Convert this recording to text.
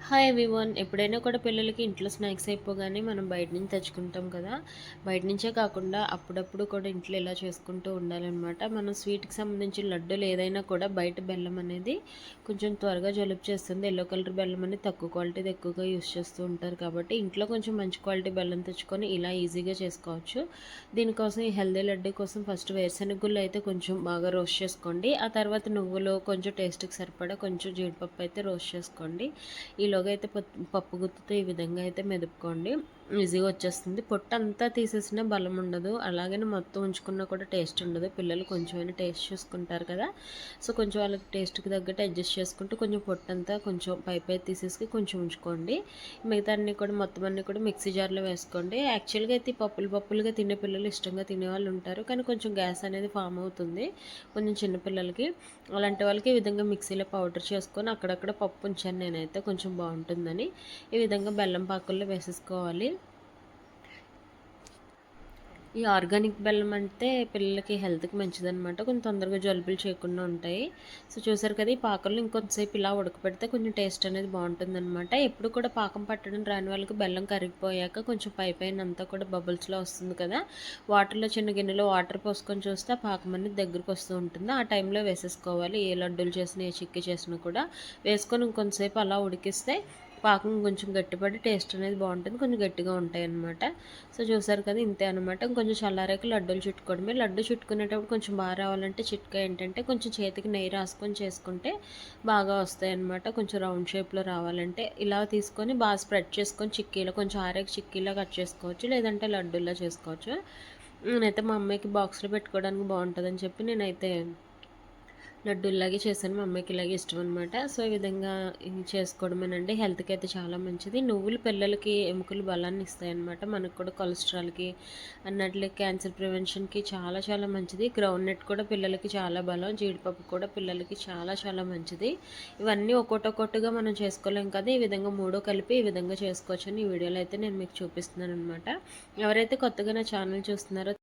Hi everyone. ఎప్పుడైనా కూడా పిల్లలకి ఇంట్లో స్నాక్స్ అయిపోగానే మనం బయట నుంచి తెచ్చుకుంటాం కదా. బయట నుంచే కాకుండా అప్పుడప్పుడు కూడా ఇంట్లో ఇలా చేసుకుంటూ ఉండాలన్నమాట. మనం స్వీట్కి సంబంధించిన లడ్డూలు ఏదైనా కూడా బయట బెల్లం అనేది కొంచెం త్వరగా జలుబు చేస్తుంది. ఎల్లో కలర్ బెల్లం అనేది తక్కువ క్వాలిటీది ఎక్కువగా యూస్ చేస్తూ ఉంటారు కాబట్టి ఇంట్లో కొంచెం మంచి క్వాలిటీ బెల్లం తెచ్చుకొని ఇలా ఈజీగా చేసుకోవచ్చు. దీనికోసం ఈ హెల్దీ లడ్డు కోసం ఫస్ట్ వేరుశెనగ గుళ్ళు అయితే కొంచెం బాగా రోస్ట్ చేసుకోండి. ఆ తర్వాత నువ్వులు కొంచెం టేస్ట్కి సరిపడా కొంచెం జీడిపప్పు అయితే రోస్ట్ చేసుకోండి. ఈలోగా అయితే పప్పు గుత్తితో ఈ విధంగా అయితే మెదుపుకోండి. ఈజీగా వచ్చేస్తుంది. పొట్టు అంతా తీసేసినా బలం ఉండదు, అలాగని మొత్తం ఉంచుకున్నా కూడా టేస్ట్ ఉండదు. పిల్లలు కొంచెమైనా టేస్ట్ చూసుకుంటారు కదా. సో కొంచెం వాళ్ళకి టేస్ట్కి తగ్గట్టు అడ్జస్ట్ చేసుకుంటూ కొంచెం పొట్టు అంతా కొంచెం పై తీసేసి కొంచెం ఉంచుకోండి. మిగతా అన్నీ కూడా మొత్తం అన్నీ కూడా మిక్సీ జార్లో వేసుకోండి. యాక్చువల్గా అయితే పప్పులుగా తినే పిల్లలు ఇష్టంగా తినేవాళ్ళు ఉంటారు, కానీ కొంచెం గ్యాస్ అనేది ఫామ్ అవుతుంది కొంచెం చిన్నపిల్లలకి. అలాంటి వాళ్ళకి ఈ విధంగా మిక్సీలో పౌడర్ చేసుకొని అక్కడక్కడ పప్పు ఉంచాను నేనైతే కొంచెం బాగుంటుందని. ఈ విధంగా బెల్లం పాకుల్లో వేసేసుకోవాలి. ఈ ఆర్గానిక్ బెల్లం అంటే పిల్లలకి హెల్త్కి మంచిదనమాట. కొంచెం తొందరగా జలుబులు చేయకుండా ఉంటాయి. సో చూసారు కదా, ఈ పాకంలో ఇంకొంతసేపు ఇలా ఉడకపెడితే కొంచెం టేస్ట్ అనేది బాగుంటుందన్నమాట. ఎప్పుడు కూడా పాకం పట్టడం రాని వాళ్ళకి బెల్లం కరిగిపోయాక కొంచెం పైన అంతా కూడా బబుల్స్లో వస్తుంది కదా, వాటర్లో చిన్న గిన్నెలో వాటర్ పోసుకొని చూస్తే ఆ పాకం అనేది దగ్గరకు వస్తూ ఉంటుంది. ఆ టైంలో వేసేసుకోవాలి. ఏ లడ్డూలు చేసినా ఏ చిక్కీ చేసినా కూడా వేసుకొని ఇంకొంతసేపు అలా ఉడికిస్తే పాకం కొంచెం గట్టిపడి టేస్ట్ అనేది బాగుంటుంది, కొంచెం గట్టిగా ఉంటాయి అన్నమాట. సో చూసారు కదా, ఇంతే అనమాట. ఇంకొంచెం చల్లారాక లడ్డూలు చుట్టుకోవడమే. లడ్డు చుట్టుకునేటప్పుడు కొంచెం బాగా రావాలంటే చిట్కా ఏంటంటే కొంచెం చేతికి నెయ్యి రాసుకొని చేసుకుంటే బాగా వస్తాయి అన్నమాట. కొంచెం రౌండ్ షేప్లో రావాలంటే ఇలా తీసుకొని బాగా స్ప్రెడ్ చేసుకొని చిక్కీలో కొంచెం ఆరేక చిక్కీలో కట్ చేసుకోవచ్చు, లేదంటే లడ్డూల్లో చేసుకోవచ్చు. నేనైతే మా అమ్మాయికి బాక్స్లో పెట్టుకోవడానికి బాగుంటుందని చెప్పి నేనైతే లడ్డూలాగే చేశాను. మా అమ్మాయికి ఇలాగే ఇష్టం అనమాట. సో ఈ విధంగా చేసుకోవడమేనండి. హెల్త్కి అయితే చాలా మంచిది. నువ్వులు పిల్లలకి ఎముకలు బలాన్ని ఇస్తాయన్నమాట. మనకు కూడా కొలెస్ట్రాల్కి అన్నట్లు క్యాన్సర్ ప్రివెన్షన్కి చాలా చాలా మంచిది. గ్రౌండ్ నట్ కూడా పిల్లలకి చాలా బలం. జీడిపప్పు కూడా పిల్లలకి చాలా చాలా మంచిది. ఇవన్నీ ఒక్కొక్కటిగా మనం చేసుకోలేం కదా, ఈ విధంగా మూడో కలిపి ఈ విధంగా చేసుకోవచ్చని ఈ వీడియోలో అయితే నేను మీకు చూపిస్తున్నాను అనమాట. ఎవరైతే కొత్తగా నా ఛానల్ చూస్తున్నారో